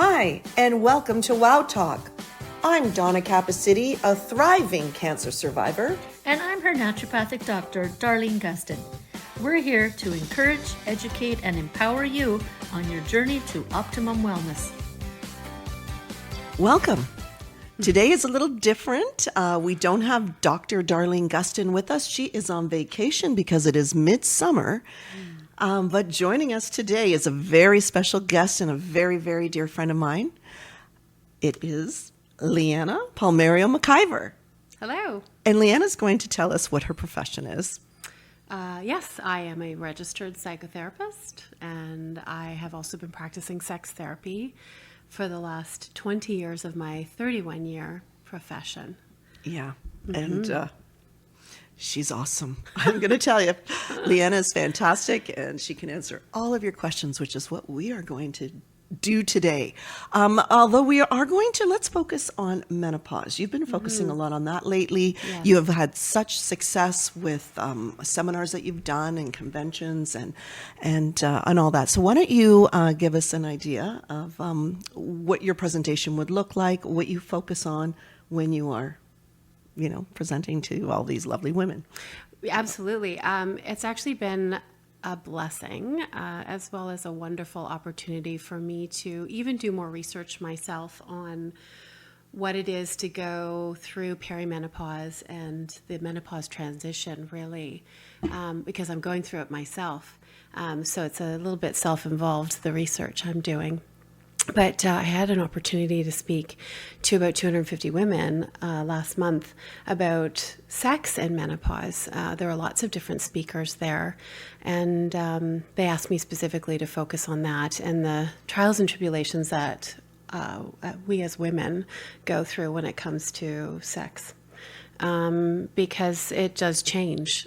Hi, and welcome to WOW Talk. I'm Donna Capacity, a thriving cancer survivor. And I'm her naturopathic doctor, Darlene Gustin. We're here to encourage, educate, and empower you on your journey to optimum wellness. Welcome. Today is a little different. We don't have Dr. Darlene Gustin with us. She is on vacation because it is midsummer. But joining us today is a very special guest and a very, very dear friend of mine. It is Liana Palmerio-McIvor. Hello. And Liana's going to tell us what her profession is. Yes, I am a registered psychotherapist, and I have also been practicing sex therapy for the last 20 years of my 31-year profession. Yeah, and she's awesome. I'm going to tell you, Liana is fantastic, and she can answer all of your questions, which is what we are going to do today. Although we are going to, let's focus on menopause. You've been focusing a lot on that lately. Yes. You have had such success with seminars that you've done and conventions and all that. So why don't you give us an idea of what your presentation would look like, what you focus on when you are, presenting to all these lovely women. Absolutely. It's actually been a blessing as well as a wonderful opportunity for me to even do more research myself on what it is to go through perimenopause and the menopause transition, really, because I'm going through it myself. So it's a little bit self-involved, the research I'm doing. But I had an opportunity to speak to about 250 women last month about sex and menopause. There were lots of different speakers there, and they asked me specifically to focus on that and the trials and tribulations that we as women go through when it comes to sex. Because it does change.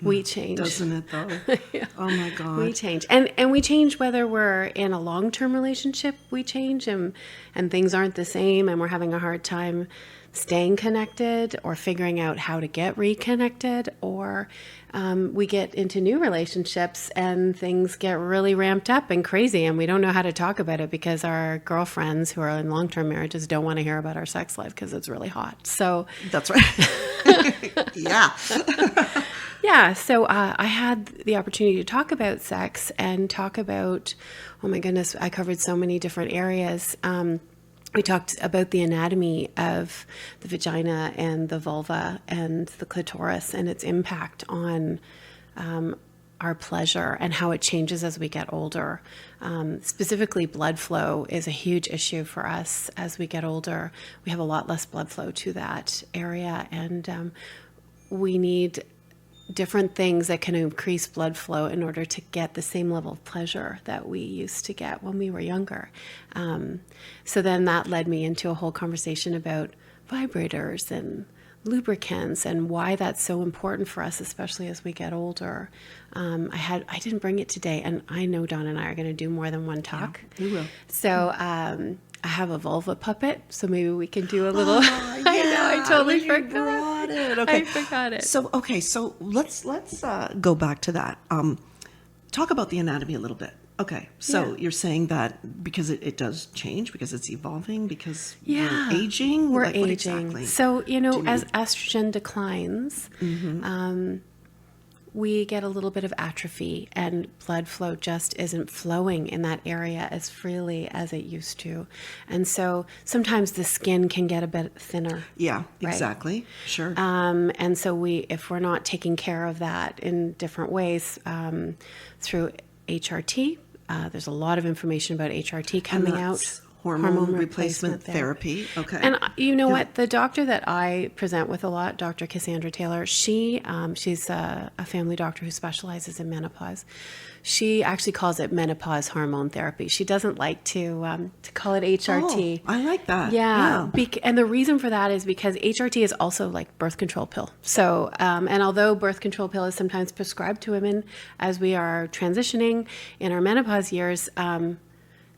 We change. Doesn't it though? Yeah. Oh my God. We change. And we change whether we're in a long-term relationship, we change and things aren't the same and we're having a hard time staying connected or figuring out how to get reconnected, or we get into new relationships and things get really ramped up and crazy and we don't know how to talk about it because our girlfriends who are in long-term marriages don't want to hear about our sex life because it's really hot. So That's right. Yeah. Yeah, so I had the opportunity to talk about sex and talk about, oh my goodness, I covered so many different areas. We talked about the anatomy of the vagina and the vulva and the clitoris and its impact on our pleasure and how it changes as we get older. Specifically, blood flow is a huge issue for us as we get older. We have a lot less blood flow to that area, and we need different things that can increase blood flow in order to get the same level of pleasure that we used to get when we were younger. So then that led me into a whole conversation about vibrators and lubricants and why that's so important for us, especially as we get older. I didn't bring it today, and I know Dawn and I are going to do more than one talk. Yeah, we will. So I have a vulva puppet, so maybe we can do a little. Oh, yeah, I know, I totally you forgot. brought it. Okay. I forgot it. So let's go back to that. Talk about the anatomy a little bit. Okay, so you're saying that because it does change, because it's evolving, because we're aging? We're Like, what aging. exactly So, do you as mean? estrogen declines, we get a little bit of atrophy and blood flow just isn't flowing in that area as freely as it used to. And so sometimes the skin can get a bit thinner. Yeah, right? exactly. Sure. And so if we're not taking care of that in different ways through HRT, there's a lot of information about HRT coming out. Hormone replacement therapy. Okay. And you know what? The doctor that I present with a lot, Dr. Cassandra Taylor, she's a family doctor who specializes in menopause. She actually calls it menopause hormone therapy. She doesn't like to call it HRT. Oh, I like that. Yeah. And the reason for that is because HRT is also like birth control pill. So, and although birth control pill is sometimes prescribed to women as we are transitioning in our menopause years,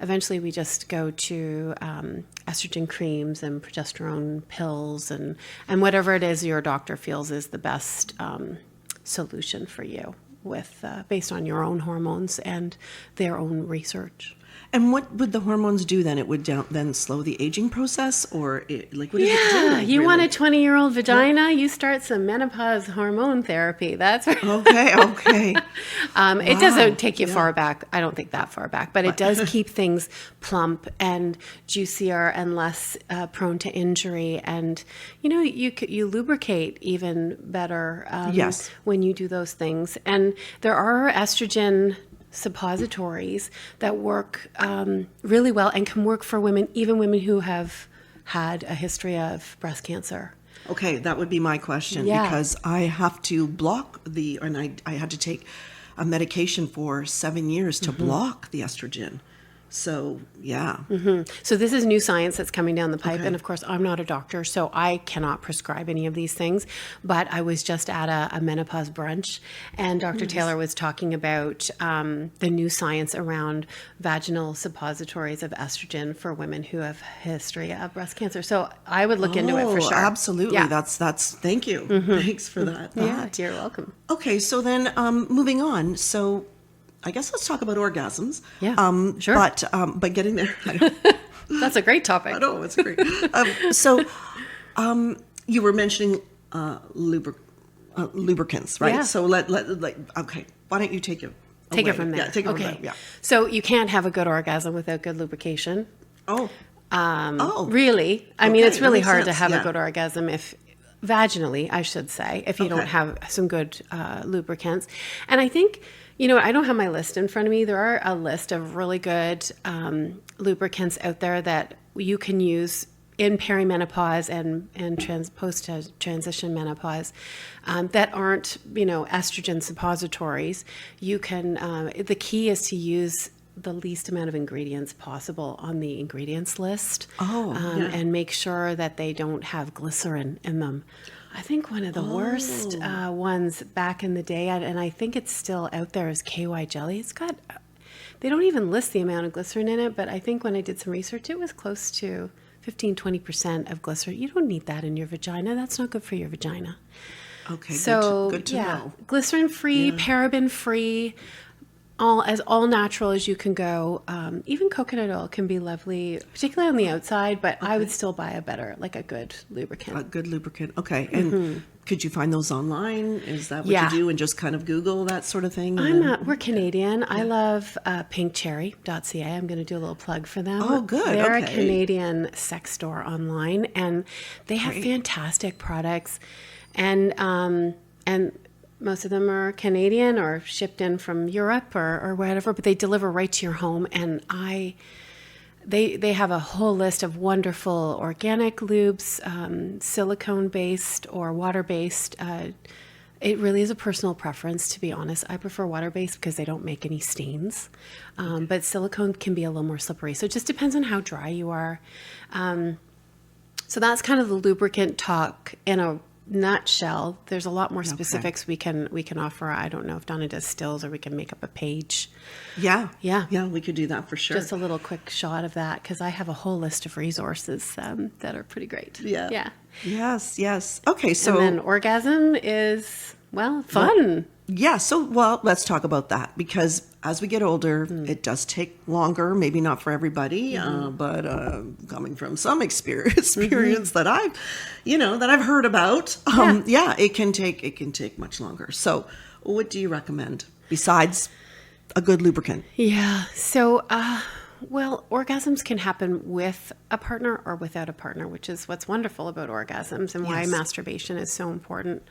eventually we just go to estrogen creams and progesterone pills and whatever it is your doctor feels is the best solution for you with based on your own hormones and their own research. And what would the hormones do then? It would then slow the aging process, or what does it do? Yeah, you want a really? 20-year-old vagina? You start some menopause hormone therapy. That's right. Okay. It doesn't take you far back. I don't think that far back, but it does keep things plump and juicier and less prone to injury. And you lubricate even better Yes. when you do those things. And there are estrogen suppositories that work really well and can work for women, even women who have had a history of breast cancer. Okay, that would be my question, Yeah. because I have to I had to take a medication for 7 years to block the estrogen. So, yeah. So this is new science that's coming down the pipe. Okay. And of course, I'm not a doctor, so I cannot prescribe any of these things. But I was just at a menopause brunch, and Dr. Taylor was talking about the new science around vaginal suppositories of estrogen for women who have a history of breast cancer. So I would look into it for sure. Absolutely. Yeah. That's thank you. Thanks for that. Yeah, you're welcome. Okay, so then moving on. So I guess let's talk about orgasms. Yeah, sure. But getting there, That's a great topic. I know it's great. You were mentioning lubricants, right? Yeah. So okay. Why don't you take it? Take it away? from there. Yeah, take it okay. from there. Yeah. So you can't have a good orgasm without good lubrication. Oh. Really? I mean, Okay, it's really that makes hard to sense, have yeah. a good orgasm if vaginally, I should say, if you don't have some good lubricants. And I think, I don't have my list in front of me. There are a list of really good lubricants out there that you can use in perimenopause and post-transition menopause that aren't, estrogen suppositories. You can, the key is to use the least amount of ingredients possible on the ingredients list. And make sure that they don't have glycerin in them. I think one of the worst ones back in the day, and I think it's still out there, is KY jelly. They don't even list the amount of glycerin in it, but I think when I did some research, it was close to 15-20% of glycerin. You don't need that in your vagina. That's not good for your vagina. Okay. So good to know. Glycerin-free, paraben-free, all natural as you can go. Even coconut oil can be lovely, particularly on the outside, but I would still buy a good lubricant. A good lubricant. Okay. And could you find those online? Is that what you do, and just kind of Google that sort of thing? We're Canadian. I love pinkcherry.ca. I'm going to do a little plug for them. Oh, good. They're a Okay. Canadian sex store online, and they have fantastic products. And most of them are Canadian or shipped in from Europe or whatever, but they deliver right to your home. And they have a whole list of wonderful organic lubes, silicone-based or water-based. It really is a personal preference, to be honest. I prefer water-based because they don't make any stains. But silicone can be a little more slippery. So it just depends on how dry you are. So that's kind of the lubricant talk in a nutshell. There's a lot more specifics we can offer. I don't know if Donna does stills, or we can make up a page. Yeah. Yeah. We could do that for sure. Just a little quick shot of that, because I have a whole list of resources that are pretty great. Yeah. Yes. Okay. So And then orgasm is, fun. yeah. So, let's talk about that, because as we get older, it does take longer. Maybe not for everybody, but coming from some experience that I've heard about, it can take much longer. So, what do you recommend besides a good lubricant? Yeah. So, orgasms can happen with a partner or without a partner, which is what's wonderful about orgasms and why masturbation is so important.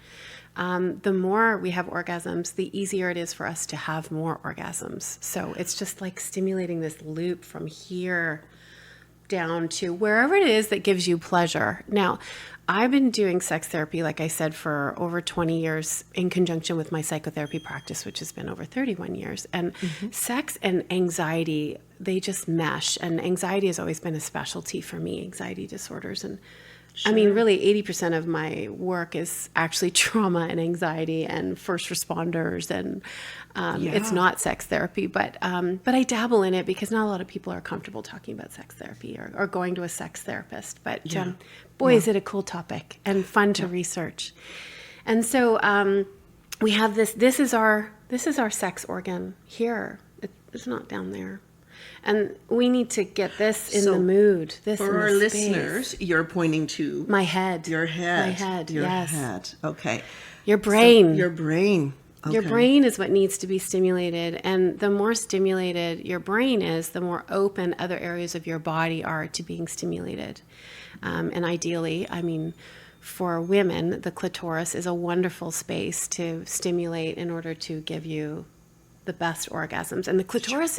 The more we have orgasms, the easier it is for us to have more orgasms. So it's just like stimulating this loop from here down to wherever it is that gives you pleasure. Now, I've been doing sex therapy, like I said, for over 20 years in conjunction with my psychotherapy practice, which has been over 31 years. And sex and anxiety, they just mesh. And anxiety has always been a specialty for me, anxiety disorders. And I mean, really 80% of my work is actually trauma and anxiety and first responders. And it's not sex therapy, but I dabble in it because not a lot of people are comfortable talking about sex therapy or going to a sex therapist. But is it a cool topic and fun to research. And so we have this is our sex organ here. It's not down there. And we need to get this in So, the mood. This For in our the space. listeners, you're pointing to My head. your head. My head, Your yes. head. Okay. Your brain. Your brain. Okay. Your brain is what needs to be stimulated. And the more stimulated your brain is, the more open other areas of your body are to being stimulated. And ideally, I mean, for women, the clitoris is a wonderful space to stimulate in order to give you the best orgasms. And the clitoris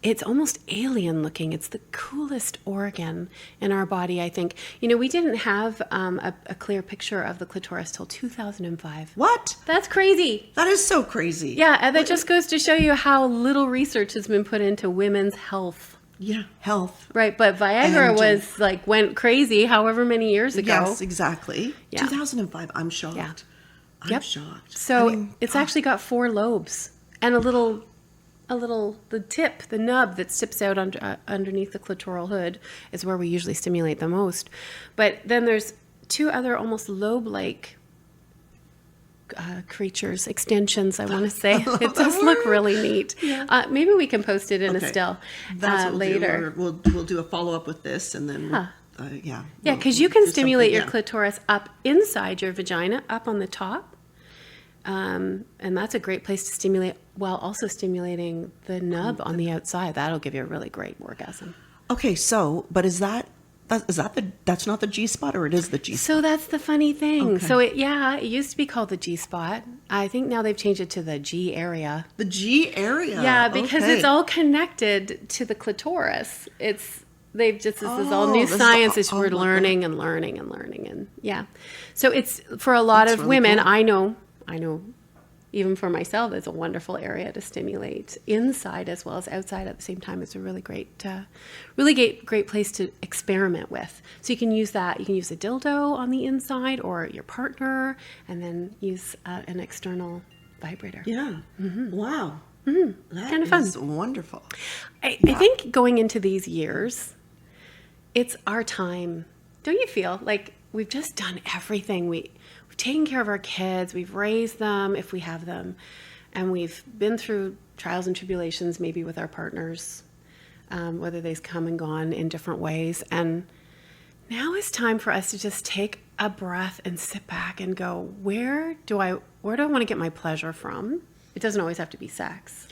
it's almost alien looking. It's the coolest organ in our body, I think. You know, we didn't have a clear picture of the clitoris till 2005. What? That's crazy. That is so crazy. Yeah, and that just goes to show you how little research has been put into women's health. Yeah. Health. Right, but Viagra And, went crazy however many years ago. Yes, exactly. Yeah. 2005. I'm shocked. Yeah. I'm shocked. So I mean, it's actually got 4 lobes and the tip, the nub that sticks out underneath the clitoral hood is where we usually stimulate the most. But then there's 2 other almost lobe-like creatures, extensions, I want to say. It does look really neat. Yeah. Maybe we can post it in a still That's what later. We'll do a follow-up with this, and then Yeah, because you can do stimulate your something, clitoris up inside your vagina, up on the top. And that's a great place to stimulate while also stimulating the nub on the outside. That'll give you a really great orgasm. Okay, so, but that's not the G spot, or it is the G spot? So that's the funny thing. Okay. So it used to be called the G spot. I think now they've changed it to the G area. The G area. Yeah, because okay. it's all connected to the clitoris. This is all new this is science. all- We're oh my learning and learning and learning, and yeah. So it's for a lot That's of really women. cool. I know, even for myself, it's a wonderful area to stimulate inside as well as outside at the same time. It's a really great place to experiment with. So you can use that. You can use a dildo on the inside or your partner, and then use an external vibrator. Yeah. Wow. Kind of fun. Is wonderful. I think going into these years, it's our time. Don't you feel like we've just done everything? We've taken care of our kids, we've raised them if we have them, and we've been through trials and tribulations maybe with our partners, whether they've come and gone in different ways. And now it's time for us to just take a breath and sit back and go, where do I want to get my pleasure from? It doesn't always have to be sex.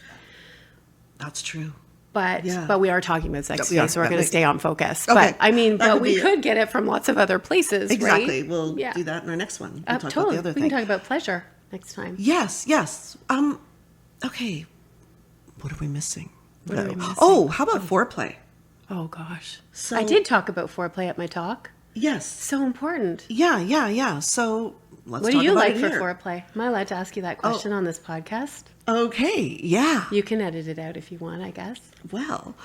That's true. But we are talking about sex We today, are. so we're going to stay on focus. Okay. But I mean, That would we be could get it from lots of other places, Exactly. right? We'll do that in our next one. We'll talk Totally. about the other We thing. can talk about pleasure next time. Yes. Okay. What are we missing? What are we missing? Oh, how about foreplay? Oh gosh. So- I did talk about foreplay at my talk. Yes. So important. Yeah. So let's What talk do you about like it for here. foreplay? Am I allowed to ask you that question on this podcast? Okay. Yeah. You can edit it out if you want, I guess. Well,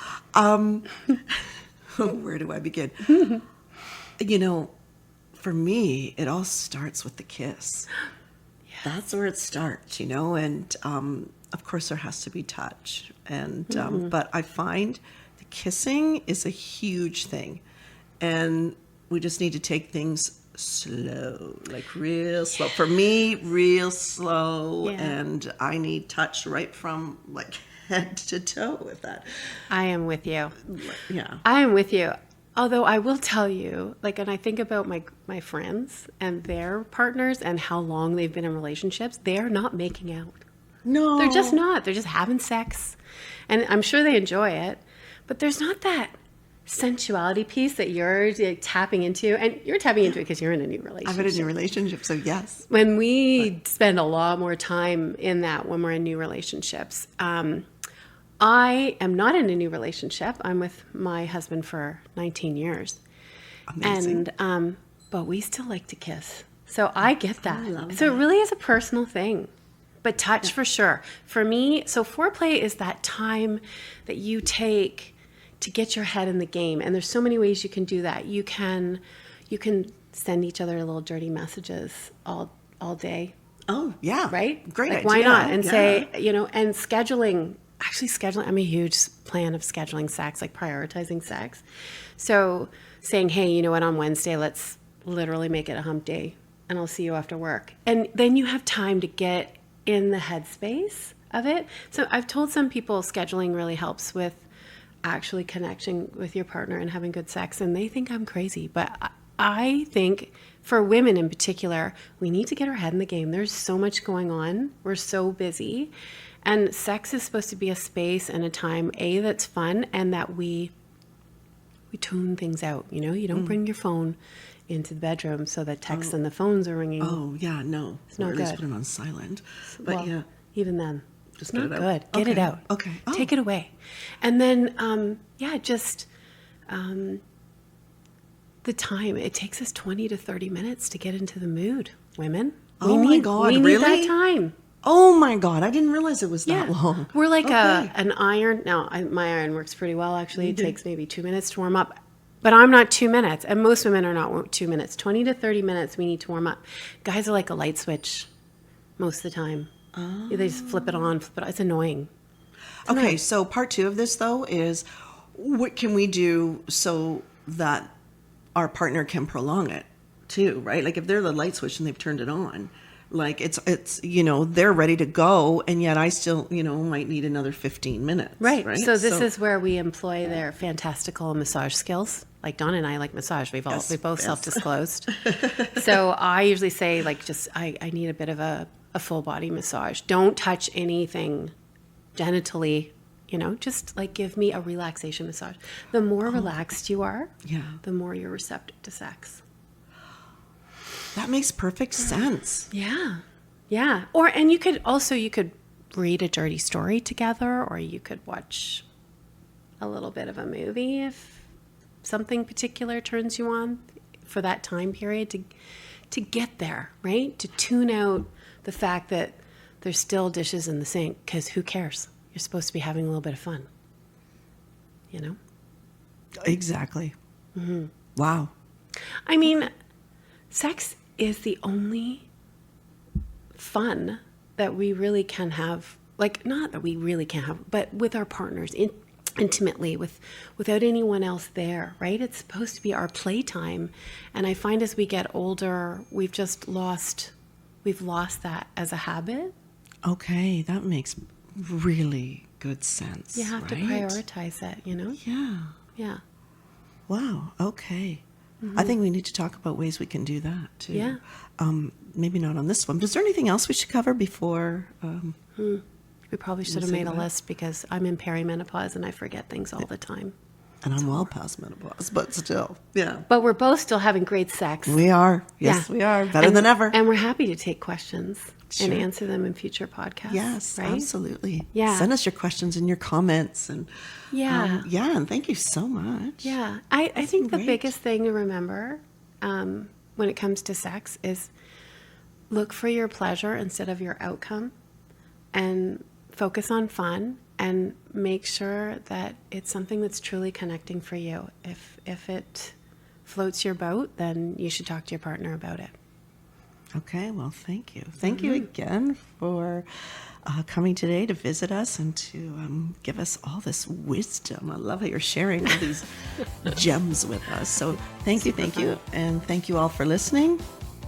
where do I begin? For me, it all starts with the kiss. That's where it starts, and of course there has to be touch. And but I find the kissing is a huge thing, and we just need to take things slow, like real slow. For me, real slow, Yeah. and I need touch right from like head to toe. If that, I am with you. yeah. I am with you. Although I will tell you, and I think about my friends and their partners and how long they've been in relationships, they're not making out. No, They're just not. They're just having sex. And I'm sure they enjoy it. But there's not that sensuality piece that you're tapping into. And you're tapping into it because you're in a new relationship. I've been in a relationship, so yes. When we spend a lot more time in that when we're in new relationships. I am not in a new relationship. I'm with my husband for 19 years. Amazing. And but we still like to kiss. So I get that. love So it really is a personal thing. But touch for sure. For me, so foreplay is that time that you take to get your head in the game. And there's so many ways you can do that. You can send each other little dirty messages all day. Oh, yeah. Right? Great idea. Why not? And Yeah. say, and scheduling. Actually, scheduling. I'm a huge fan of scheduling sex, like prioritizing sex. So saying, hey, you know what, on Wednesday, let's literally make it a hump day and I'll see you after work. And then you have time to get in the headspace of it. So I've told some people scheduling really helps with actually connecting with your partner and having good sex, and they think I'm crazy. But I think for women in particular, we need to get our head in the game. There's so much going on. We're so busy. And sex is supposed to be a space and a time, that's fun, and that we tune things out. You don't bring your phone into the bedroom so that texts and the phones are ringing. Oh, yeah, no. It's or not at least good. put it on silent. But Well, yeah. even then, Just it's get not it out. good. Get it Okay. out. Okay. Oh. Take it away. And then, the time. It takes us 20 to 30 minutes to get into the mood, women. Oh my God, we need really? that time. Oh my God, I didn't realize it was that long. We're like Okay. an iron. Now, my iron works pretty well, actually. It takes maybe 2 minutes to warm up. But I'm not 2 minutes. And most women are not 2 minutes. 20 to 30 minutes we need to warm up. Guys are like a light switch most of the time. Oh. They just flip it on, flip it on. It's annoying. Okay, so part 2 of this, though, is what can we do so that our partner can prolong it, too, right? Like if they're the light switch and they've turned it on, like it's they're ready to go, and yet I still, might need another 15 minutes. Right. Right. So this is where we employ their fantastical massage skills. Like Dawn and I like massage. We both self-disclosed. So I usually say I need a bit of a full body massage. Don't touch anything genitally. Just like give me a relaxation massage. The more relaxed you are, the more you're receptive to sex. That makes perfect sense. Yeah. Yeah. You could read a dirty story together, or you could watch a little bit of a movie if something particular turns you on for that time period to get there, right? To tune out the fact that there's still dishes in the sink, because who cares? You're supposed to be having a little bit of fun. Exactly. Mm-hmm. Wow. I mean, sex is the only fun that we really can have, not that we really can have, but with our partners intimately, without anyone else there, right? It's supposed to be our playtime. And I find as we get older, we've lost that as a habit. Okay, that makes really good sense. You have to prioritize it, Yeah. Yeah. Wow. Okay. I think we need to talk about ways we can do that too. Yeah. Maybe not on this one, but is there anything else we should cover before? We probably should have say made a that? list, because I'm in perimenopause and I forget things all the time. And I'm well past menopause, but still. Yeah. But we're both still having great sex. We are. Yes, Yeah. we are. Better than ever. And we're happy to take questions and Sure. answer them in future podcasts. Yes, right? absolutely. Yeah. Send us your questions and your comments. And Yeah. and thank you so much. Yeah. I think the great. biggest thing to remember when it comes to sex is look for your pleasure instead of your outcome, and focus on fun, and make sure that it's something that's truly connecting for you. If it floats your boat, then you should talk to your partner about it. Okay, well, thank you. Thank you again for coming today to visit us and to give us all this wisdom. I love how you're sharing all these gems with us. So thank you. And thank you all for listening.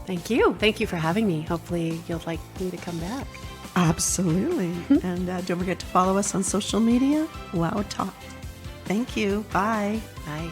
Thank you. Thank you for having me. Hopefully you'll like me to come back. Absolutely. And don't forget to follow us on social media, WOW Talk. Thank you. Bye. Bye.